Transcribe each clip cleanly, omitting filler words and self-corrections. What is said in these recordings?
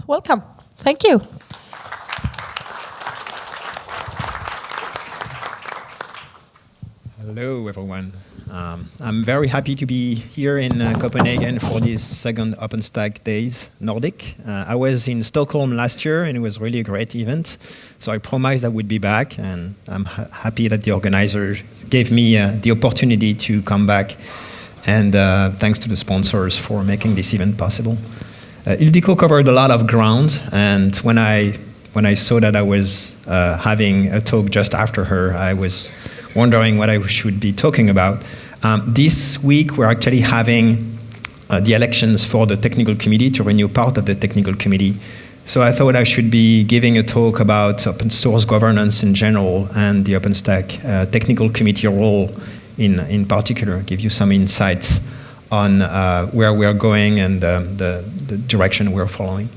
Welcome. Thank you. Hello, everyone. I'm very happy to be here in Copenhagen for this second OpenStack Days Nordic. I was in Stockholm last year, and it was really a great event. So I promised I would be back, and I'm happy that the organizer gave me the opportunity to come back. And thanks to the sponsors for making this event possible. Ildiko covered a lot of ground, and when I saw that I was having a talk just after her, I was wondering what I should be talking about. This week we're actually having the elections for the technical committee to renew part of the technical committee. So I thought I should be giving a talk about open source governance in general and the OpenStack Technical Committee role in particular, give you some insights on where we're going and the direction we're following.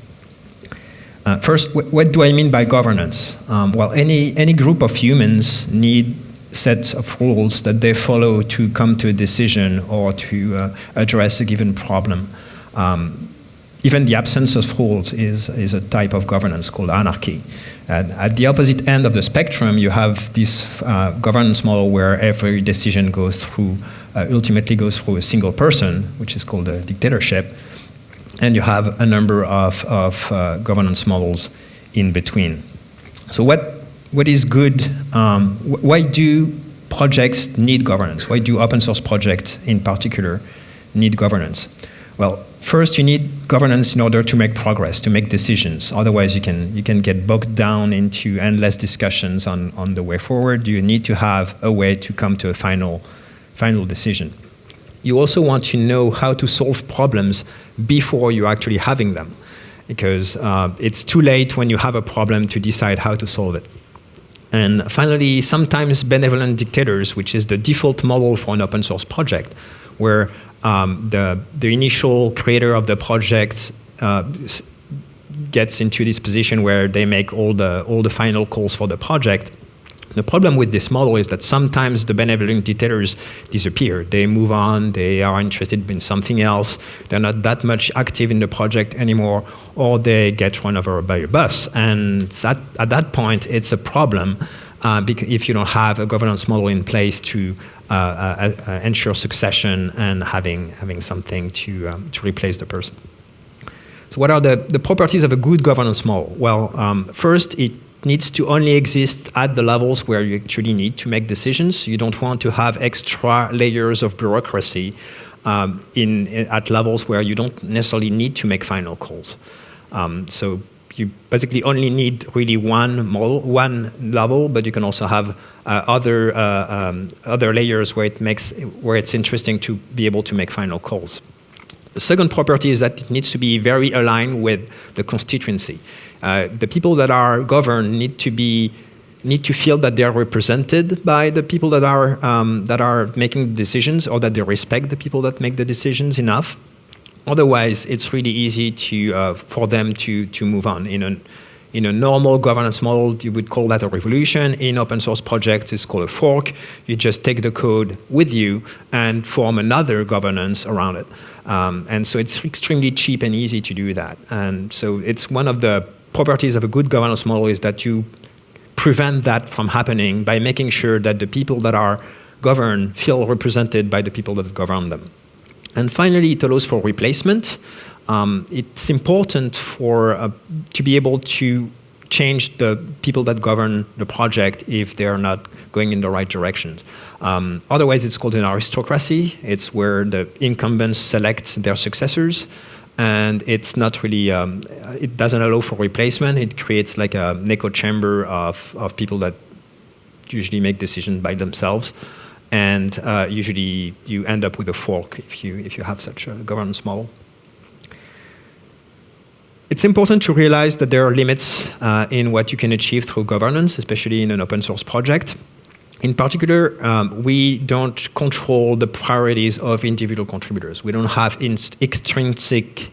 First, what do I mean by governance? Well, any group of humans need sets of rules that they follow to come to a decision or to address a given problem. Even the absence of rules is a type of governance called anarchy. At the opposite end of the spectrum, you have this governance model where every decision ultimately goes through a single person, which is called a dictatorship. And you have a number of governance models in between. So what is good? Why do projects need governance? Why do open source projects in particular need governance? Well, first you need governance in order to make progress, to make decisions. Otherwise you can get bogged down into endless discussions on the way forward. You need to have a way to come to a final decision. You also want to know how to solve problems before you're actually having them, because it's too late when you have a problem to decide how to solve it. And finally, sometimes benevolent dictators, which is the default model for an open source project, where the initial creator of the project gets into this position where they make all the final calls for the project. The problem with this model is that sometimes the benevolent dictators disappear. They move on, they are interested in something else, they're not that much active in the project anymore, or they get run over by a bus. And at that point, it's a problem because if you don't have a governance model in place to ensure succession and having something to replace the person. So what are the properties of a good governance model? Well, first, it needs to only exist at the levels where you actually need to make decisions. You don't want to have extra layers of bureaucracy at levels where you don't necessarily need to make final calls. So you basically only need really one level, but you can also have other layers where it's interesting to be able to make final calls. The second property is that it needs to be very aligned with the constituency. The people that are governed need to feel that they are represented by the people that are making decisions, or that they respect the people that make the decisions enough. Otherwise, it's really easy for them to move on. In a normal governance model, you would call that a revolution. In open source projects, it's called a fork. You just take the code with you and form another governance around it. And so it's extremely cheap and easy to do that. And so it's one of the properties of a good governance model is that you prevent that from happening by making sure that the people that are governed feel represented by the people that govern them. And finally, it allows for replacement. It's important to be able to change the people that govern the project if they're not going in the right directions. Otherwise, it's called an aristocracy. It's where the incumbents select their successors. And it's not really, it doesn't allow for replacement. It creates like an echo chamber of people that usually make decisions by themselves. And usually you end up with a fork if you have such a governance model. It's important to realize that there are limits in what you can achieve through governance, especially in an open source project. In particular, we don't control the priorities of individual contributors. We don't have extrinsic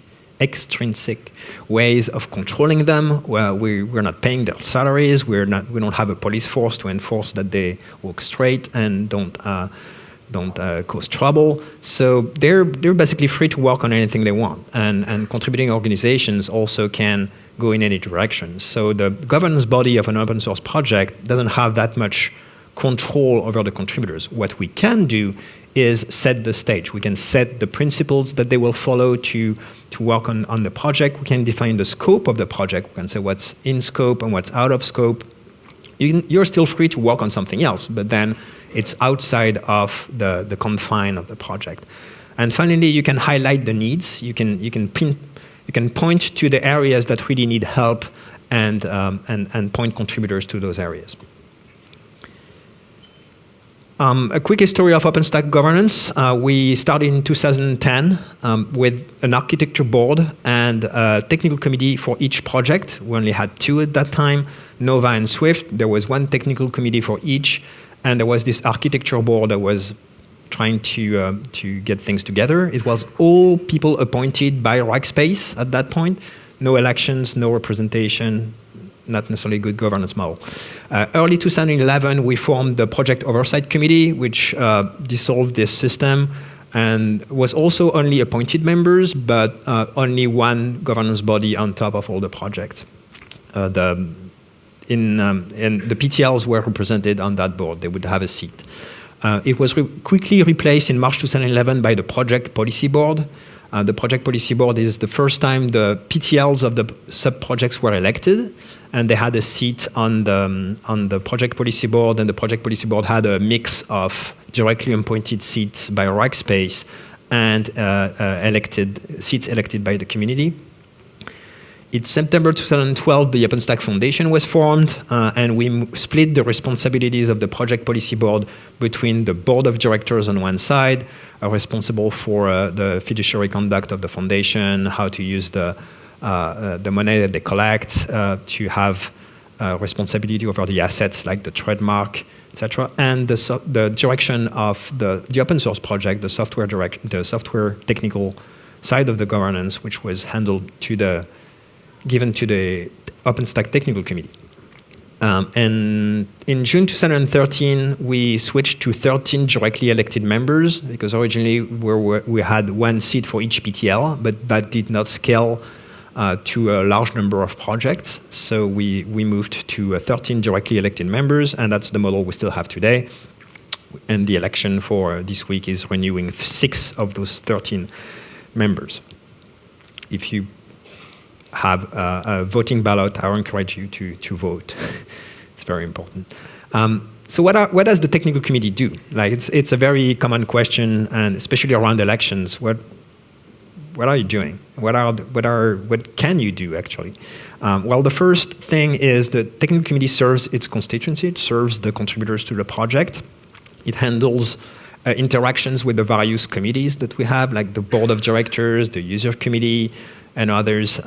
ways of controlling them. We're not paying their salaries. We don't have a police force to enforce that they walk straight and don't don't cause trouble. So they're basically free to work on anything they want. And contributing organizations also can go in any direction. So the governance body of an open source project doesn't have that much control over the contributors. What we can do is set the stage. We can set the principles that they will follow to work on the project. We can define the scope of the project. We can say what's in scope and what's out of scope. You're still free to work on something else, but then it's outside of the confine of the project. And finally, you can highlight the needs. You can point to the areas that really need help and point contributors to those areas. A quick history of OpenStack governance. We started in 2010 with an architecture board and a technical committee for each project. We only had 2 at that time, Nova and Swift. There was 1 technical committee for each, and there was this architecture board that was trying to get things together. It was all people appointed by Rackspace at that point. No elections, no representation, not necessarily a good governance model. Early 2011, we formed the Project Oversight Committee, which dissolved this system and was also only appointed members, but only 1 governance body on top of all the projects. And the PTLs were represented on that board. They would have a seat. It was quickly replaced in March 2011 by the Project Policy Board. The Project Policy Board is the first time the PTLs of the sub-projects were elected, and they had a seat on the Project Policy Board, and the Project Policy Board had a mix of directly appointed seats by Rackspace and seats elected by the community. In September 2012, the OpenStack Foundation was formed, and we split the responsibilities of the Project Policy Board between the Board of Directors on one side, responsible for the fiduciary conduct of the foundation, how to use the money that they collect, to have responsibility over the assets like the trademark, etc., and the direction of the open source project, the software technical side of the governance, which was given to the OpenStack Technical Committee. And in June 2013, we switched to 13 directly elected members, because originally we had 1 seat for each PTL, but that did not scale to a large number of projects. So we moved to 13 directly elected members, and that's the model we still have today. And the election for this week is renewing 6 of those 13 members. If you have a voting ballot, I encourage you to vote. It's very important. So what does the technical committee do? Like it's a very common question, and especially around elections. What are you doing? What can you do actually? Well, the first thing is the technical committee serves its constituency. It serves the contributors to the project. It handles interactions with the various committees that we have, like the board of directors, the user committee, and others.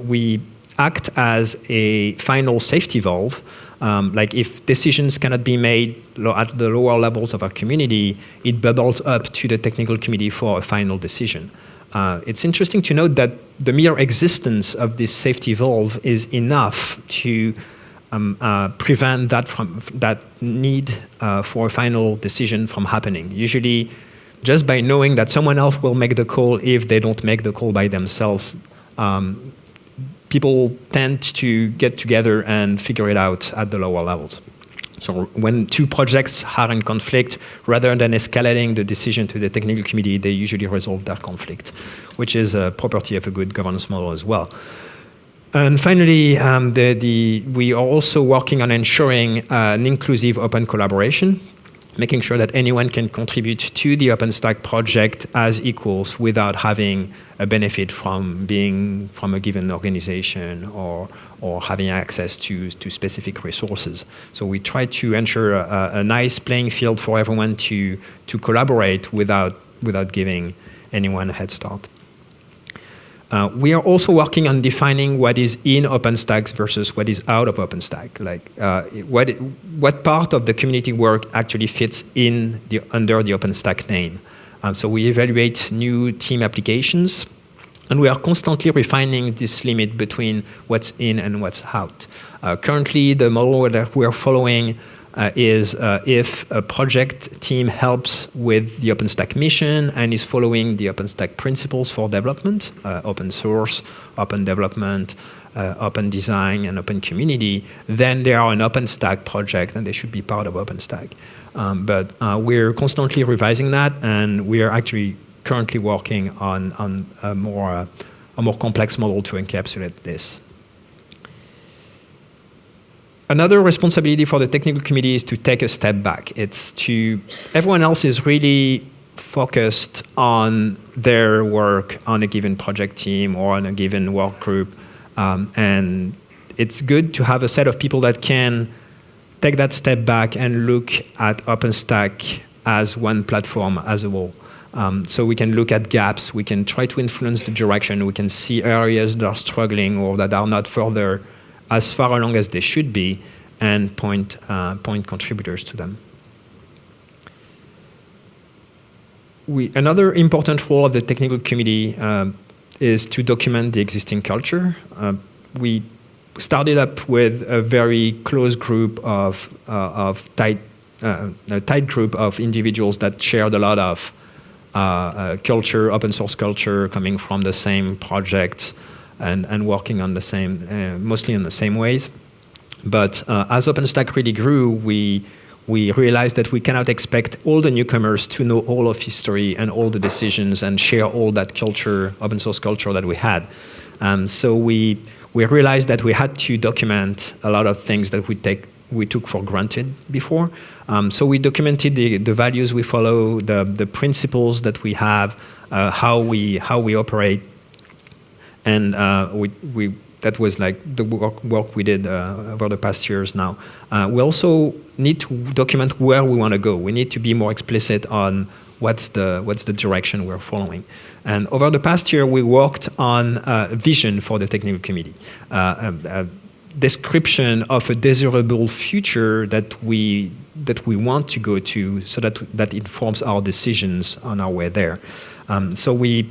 We act as a final safety valve. Like if decisions cannot be made at the lower levels of our community, it bubbles up to the technical committee for a final decision. It's interesting to note that the mere existence of this safety valve is enough to prevent that need for a final decision from happening. Usually, just by knowing that someone else will make the call if they don't make the call by themselves, people tend to get together and figure it out at the lower levels. So when 2 projects are in conflict, rather than escalating the decision to the technical committee, they usually resolve that conflict, which is a property of a good governance model as well. And finally, we are also working on ensuring an inclusive open collaboration, making sure that anyone can contribute to the OpenStack project as equals without having a benefit from being from a given organization or having access to specific resources. So we try to ensure a nice playing field for everyone to collaborate without giving anyone a head start. We are also working on defining what is in OpenStack versus what is out of OpenStack. Like what part of the community work actually fits under the OpenStack name. So we evaluate new team applications, and we are constantly refining this limit between what's in and what's out. Currently, the model that we are following is if a project team helps with the OpenStack mission and is following the OpenStack principles for development, open source, open development, open design, and open community, then they are an OpenStack project and they should be part of OpenStack. But we're constantly revising that, and we are actually currently working on a more complex model to encapsulate this. Another responsibility for the technical committee is to take a step back. Everyone else is really focused on their work on a given project team or on a given work group. And it's good to have a set of people that can take that step back and look at OpenStack as one platform as a whole. So we can look at gaps, we can try to influence the direction, we can see areas that are struggling or that are not further as far along as they should be, and point contributors to them. Another important role of the technical committee is to document the existing culture. We started up with a very close group a tight group of individuals that shared a lot of culture, open source culture, coming from the same projects, and working on the same, mostly in the same ways. But as OpenStack really grew, we realized that we cannot expect all the newcomers to know all of history and all the decisions and share all that culture, open source culture that we had. So we realized that we had to document a lot of things that we took for granted before. So we documented the values we follow, the principles that we have, how we operate. And that was like the work we did over the past years now. We also need to document where we want to go. We need to be more explicit on what's the direction we're following. And over the past year, we worked on a vision for the technical committee, a description of a desirable future that we want to go to, so that informs our decisions on our way there. So we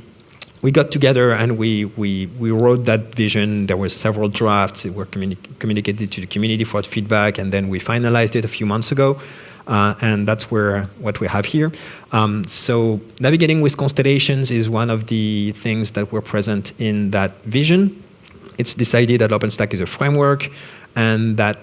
got together and we wrote that vision. There were several drafts that were communicated to the community for feedback, and then we finalized it a few months ago. And that's what we have here. So navigating with Constellations is one of the things that were present in that vision. It's decided that OpenStack is a framework, and that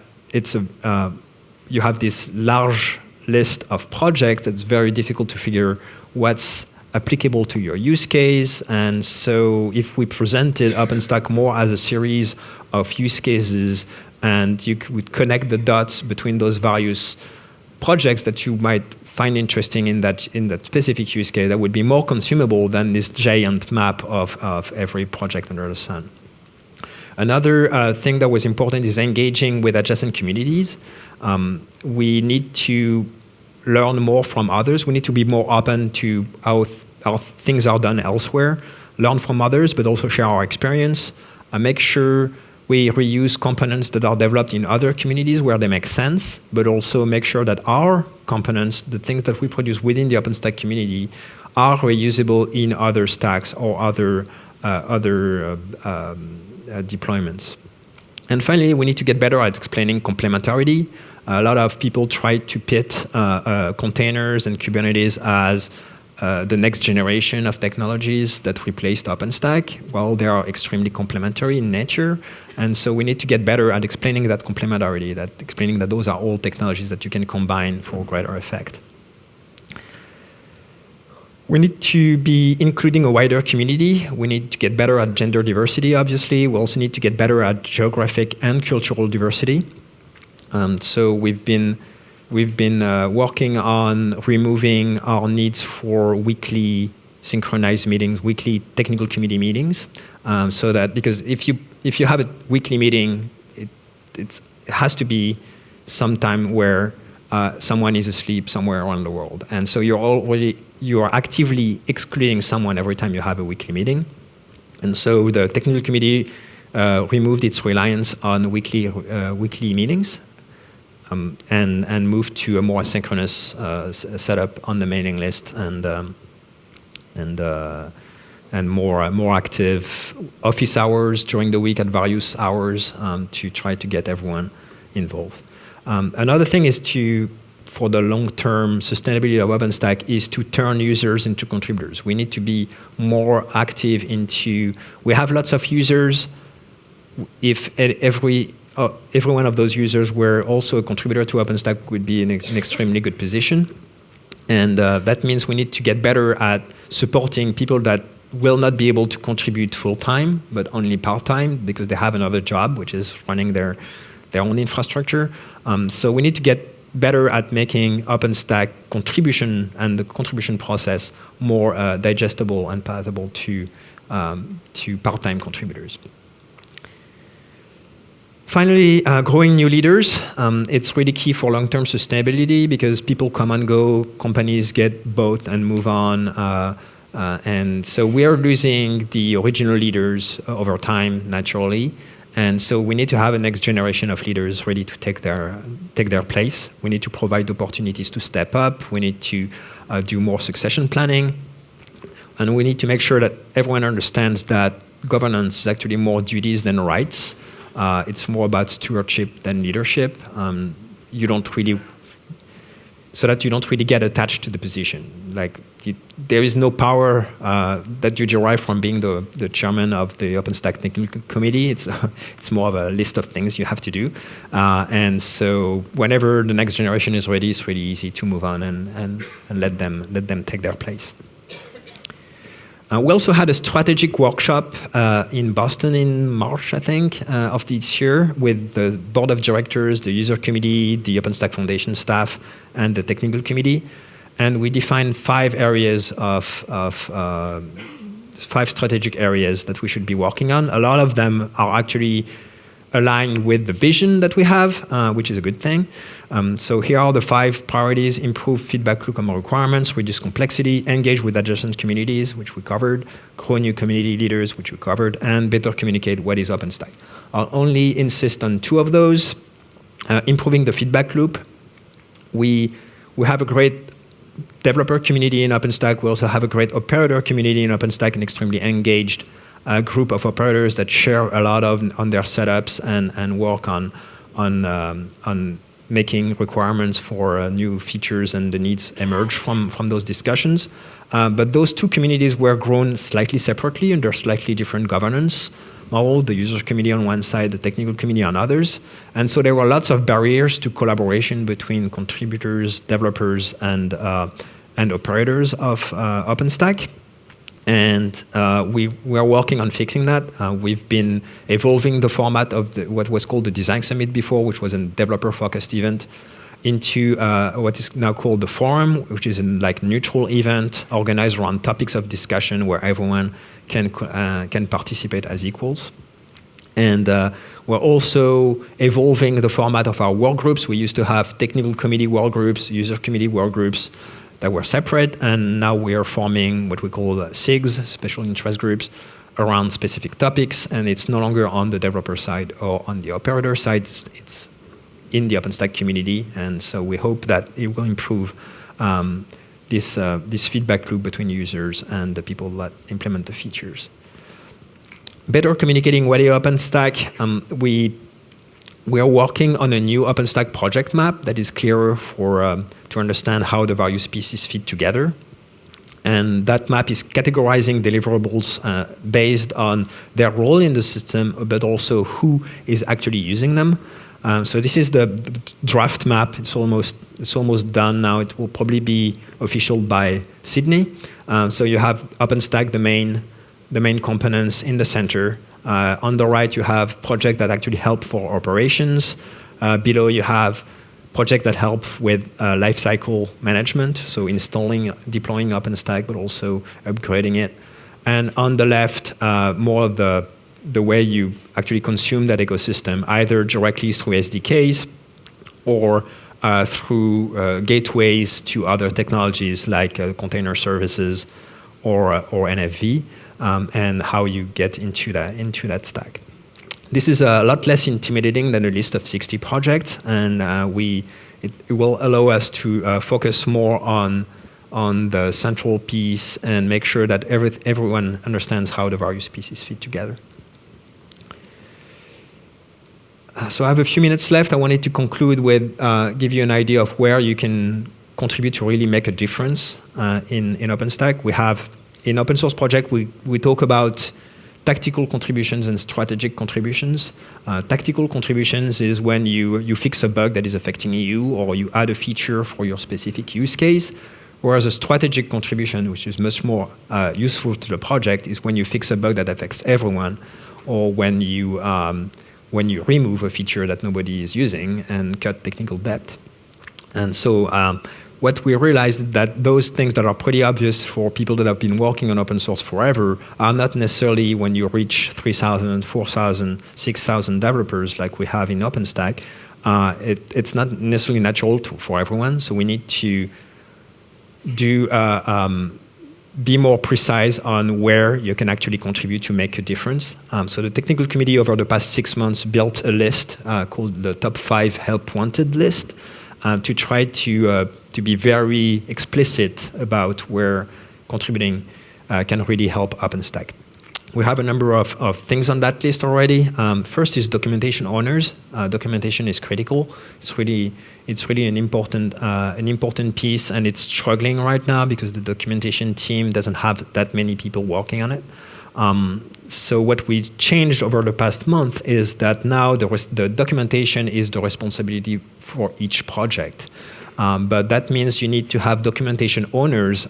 you have this large list of projects. It's very difficult to figure what's applicable to your use case. And so if we presented OpenStack more as a series of use cases, and you would connect the dots between those various projects that you might find interesting in that specific use case, that would be more consumable than this giant map of every project under the sun. Another thing that was important is engaging with adjacent communities. We need to learn more from others. We need to be more open to how things are done elsewhere, learn from others, but also share our experience, make sure we reuse components that are developed in other communities where they make sense, but also make sure that our components, the things that we produce within the OpenStack community, are reusable in other stacks or other deployments. And finally, we need to get better at explaining complementarity. A lot of people try to pit containers and Kubernetes as the next generation of technologies that replaced OpenStack. Well, they are extremely complementary in nature. And so we need to get better at explaining that complementarity, explaining that those are all technologies that you can combine for greater effect. We need to be including a wider community. We need to get better at gender diversity, obviously. We also need to get better at geographic and cultural diversity. So we've been working on removing our needs for weekly synchronized meetings, weekly technical committee meetings, so that, because if you have a weekly meeting, it has to be some time where someone is asleep somewhere around the world, and so you are actively excluding someone every time you have a weekly meeting, and so the technical committee removed its reliance on weekly meetings. And moved to a more asynchronous setup on the mailing list, and more active office hours during the week at various hours to try to get everyone involved. Another thing is for the long-term sustainability of OpenStack is to turn users into contributors. We need to be more active we have lots of users. If every one of those users were also a contributor to OpenStack, would be in an extremely good position. And that means we need to get better at supporting people that will not be able to contribute full-time, but only part-time, because they have another job, which is running their own infrastructure. So we need to get better at making OpenStack contribution and the contribution process more digestible and palatable to part-time contributors. Finally, growing new leaders. It's really key for long-term sustainability because people come and go, companies get bought and move on. And so we are losing the original leaders over time, naturally. And so we need to have a next generation of leaders ready to take their place. We need to provide opportunities to step up. We need to do more succession planning. And we need to make sure that everyone understands that governance is actually more duties than rights. It's more about stewardship than leadership. So that you don't really get attached to the position. There is no power that you derive from being the chairman of the OpenStack Technical Committee. It's more of a list of things you have to do. And so whenever the next generation is ready, it's really easy to move on and let them take their place. We also had a strategic workshop in Boston in March, I think, of this year with the board of directors, the user committee, the OpenStack Foundation staff, and the technical committee. And we defined 5 areas five strategic areas that we should be working on. A lot of them are actually aligned with the vision that we have, which is a good thing. So here are the 5 priorities: improve feedback loop on requirements, reduce complexity, engage with adjacent communities, which we covered, grow new community leaders, which we covered, and better communicate what is OpenStack. I'll only insist on 2 of those. Improving the feedback loop. We have a great developer community in OpenStack. We also have a great operator community in OpenStack, an extremely engaged group of operators that share a lot on their setups and work on making requirements for new features, and the needs emerge from those discussions. But those 2 communities were grown slightly separately under slightly different governance model, the user committee on one side, the technical committee on others. And so there were lots of barriers to collaboration between contributors, developers, and operators of OpenStack. And we are working on fixing that. We've been evolving the format of what was called the Design Summit before, which was a developer-focused event, into what is now called the Forum, which is a neutral event organized around topics of discussion where everyone can participate as equals. And we're also evolving the format of our work groups. We used to have technical committee work groups, user committee work groups, that were separate, and now we are forming what we call SIGs, special interest groups, around specific topics, and it's no longer on the developer side or on the operator side, it's in the OpenStack community, and so we hope that it will improve this feedback loop between users and the people that implement the features. Better communicating what is OpenStack. We are working on a new OpenStack project map that is clearer to understand how the various pieces fit together. And that map is categorizing deliverables based on their role in the system, but also who is actually using them. So this is the draft map. It's almost done now. It will probably be official by Sydney. So you have OpenStack, the main components in the center. On the right, you have projects that actually help for operations. Below, you have projects that help with lifecycle management, so installing, deploying OpenStack, but also upgrading it. And on the left, more of the way you actually consume that ecosystem, either directly through SDKs or through gateways to other technologies like container services or NFV. And how you get into that stack. This is a lot less intimidating than a list of 60 projects, and it will allow us to focus more on the central piece and make sure that everyone understands how the various pieces fit together. So I have a few minutes left. I wanted to conclude with give you an idea of where you can contribute to really make a difference in OpenStack. We have, in open source project, we talk about tactical contributions and strategic contributions. Tactical contributions is when you fix a bug that is affecting you, or you add a feature for your specific use case. Whereas a strategic contribution, which is much more useful to the project, is when you fix a bug that affects everyone, or when you remove a feature that nobody is using and cut technical debt. And so what we realized is that those things that are pretty obvious for people that have been working on open source forever are not necessarily when you reach 3,000, 4,000, 6,000 developers like we have in OpenStack. It's not necessarily natural for everyone, so we need to be more precise on where you can actually contribute to make a difference. So the technical committee over the past 6 months built a list called the top 5 help wanted list to try to be very explicit about where contributing can really help OpenStack. We have a number of things on that list already. First is documentation owners. Documentation is critical. It's really an important piece, and it's struggling right now because the documentation team doesn't have that many people working on it. So what we changed over the past month is that now the documentation is the responsibility for each project. But that means you need to have documentation owners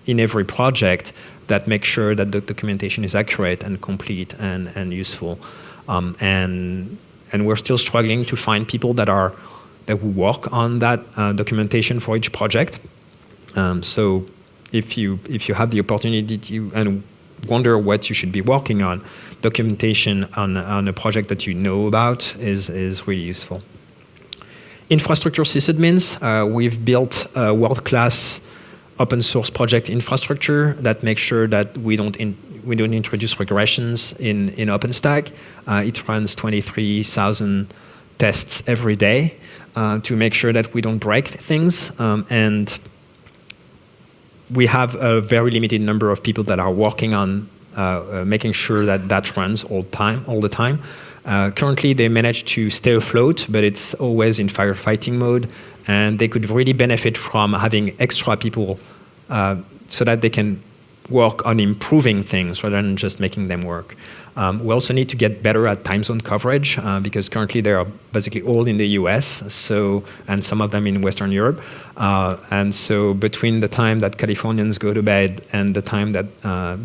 in every project that make sure that the documentation is accurate and complete and useful. And we're still struggling to find people that will work on that documentation for each project. So if you have the opportunity to and wonder what you should be working on, documentation on a project that you know about is really useful. Infrastructure sysadmins, we've built a world-class open source project infrastructure that makes sure that we don't introduce regressions in OpenStack. It runs 23,000 tests every day to make sure that we don't break things. And we have a very limited number of people that are working on making sure that runs all the time. Currently, they manage to stay afloat, but it's always in firefighting mode, and they could really benefit from having extra people so that they can work on improving things rather than just making them work. We also need to get better at time zone coverage because currently they are basically all in the US, and some of them in Western Europe. And so between the time that Californians go to bed and the time that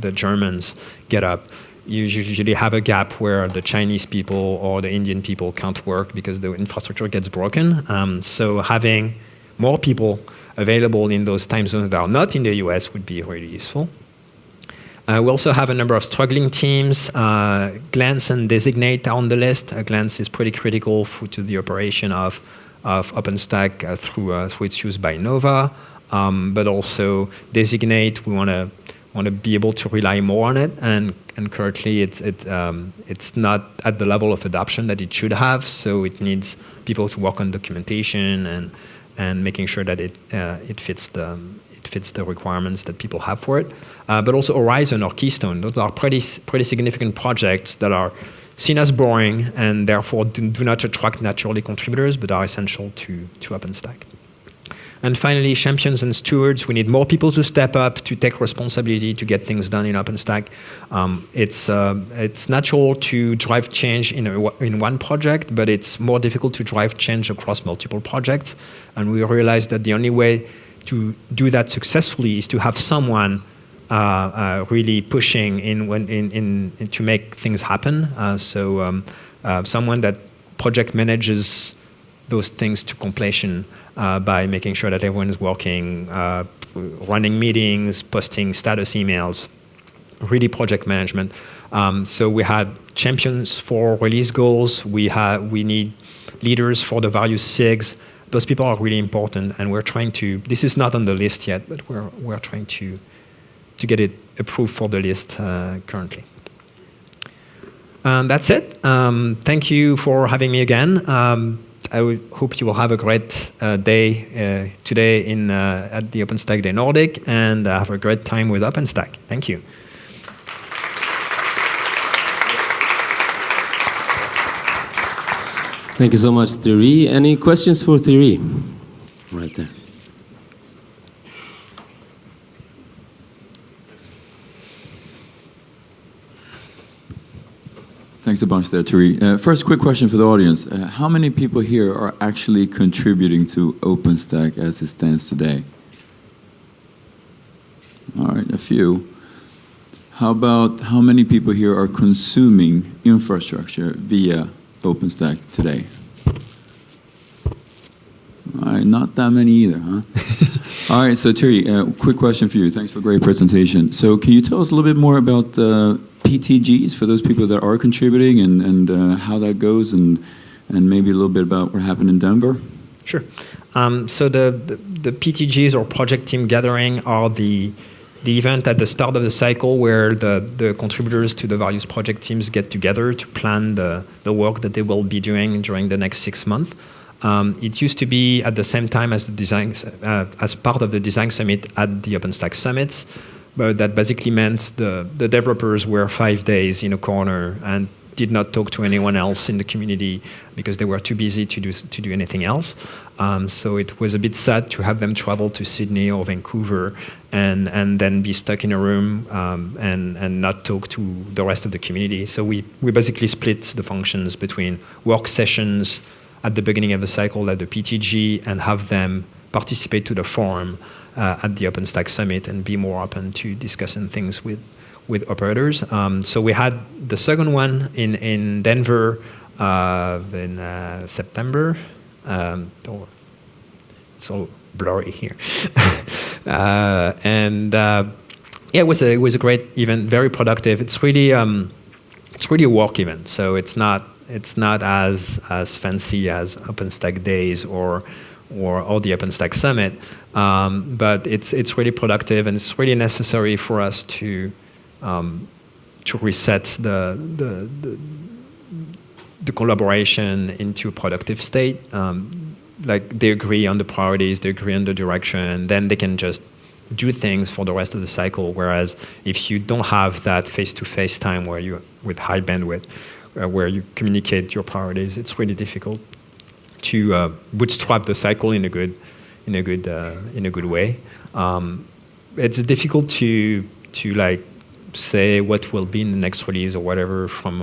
the Germans get up, you usually have a gap where the Chinese people or the Indian people can't work because the infrastructure gets broken. So having more people available in those time zones that are not in the US would be really useful. We also have a number of struggling teams. Glance and Designate are on the list. Glance is pretty critical to the operation of OpenStack through its use by Nova. But also Designate, we want to be able to rely more on it, and currently it's not at the level of adoption that it should have. So it needs people to work on documentation and making sure that it fits the requirements that people have for it. But also Horizon or Keystone, those are pretty significant projects that are seen as boring and therefore do not attract naturally contributors, but are essential to OpenStack. And finally, champions and stewards. We need more people to step up, to take responsibility, to get things done in OpenStack. It's natural to drive change in one project, but it's more difficult to drive change across multiple projects. And we realized that the only way to do that successfully is to have someone really pushing in to make things happen. Someone that project manages those things to completion by making sure that everyone is working, running meetings, posting status emails, really project management. So we had champions for release goals. We need leaders for the various SIGs. Those people are really important, and we're trying to. This is not on the list yet, but we're trying to get it approved for the list currently. And that's it. Thank you for having me again. I hope you will have a great day today at the OpenStack Day Nordic, and have a great time with OpenStack. Thank you. Thank you so much, Thierry. Any questions for Thierry? Right there. Thanks a bunch there, Thierry. First, quick question for the audience. How many people here are actually contributing to OpenStack as it stands today? All right, a few. How about how many people here are consuming infrastructure via OpenStack today? All right, not that many either, huh? All right, so Thierry, quick question for you. Thanks for a great presentation. So can you tell us a little bit more about PTGs for those people that are contributing and how that goes and maybe a little bit about what happened in Denver? Sure. So the PTGs or project team gathering are the event at the start of the cycle where the contributors to the various project teams get together to plan the work that they will be doing during the next 6 months. It used to be at the same time as the design, as part of the design summit at the OpenStack summits, but that basically meant the developers were 5 days in a corner and did not talk to anyone else in the community because they were too busy to do anything else. So it was a bit sad to have them travel to Sydney or Vancouver and then be stuck in a room and not talk to the rest of the community. So we basically split the functions between work sessions at the beginning of the cycle at the PTG and have them participate to the forum at the OpenStack Summit and be more open to discussing things with operators. So we had the second one in Denver in September. It's all blurry here. Yeah, it was a great event, very productive. It's really a work event, so it's not as fancy as OpenStack Days or the OpenStack Summit, but it's really productive and it's really necessary for us to reset the collaboration into a productive state. Like they agree on the priorities, they agree on the direction, then they can just do things for the rest of the cycle. Whereas if you don't have that face-to-face time where you with high bandwidth, where you communicate your priorities, it's really difficult to bootstrap the cycle in a good way. It's difficult to like say what will be in the next release or whatever from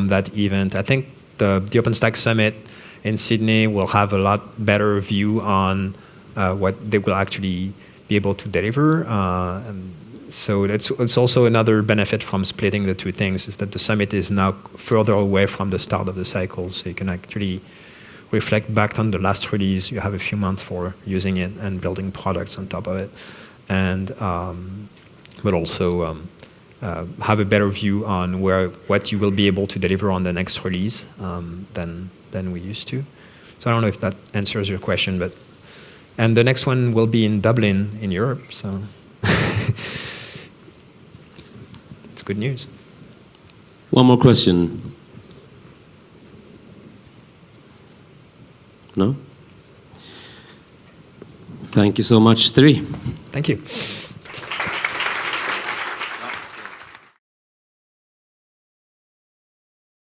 that event. I think the OpenStack Summit in Sydney will have a lot better view on what they will actually be able to deliver. So it's also another benefit from splitting the two things is that the summit is now further away from the start of the cycle, so you can actually reflect back on the last release. You have a few months for using it and building products on top of it, and but also have a better view on what you will be able to deliver on the next release than we used to. So I don't know if that answers your question, and the next one will be in Dublin in Europe, so it's good news. One more question. No? Thank you so much, Thierry. Thank you.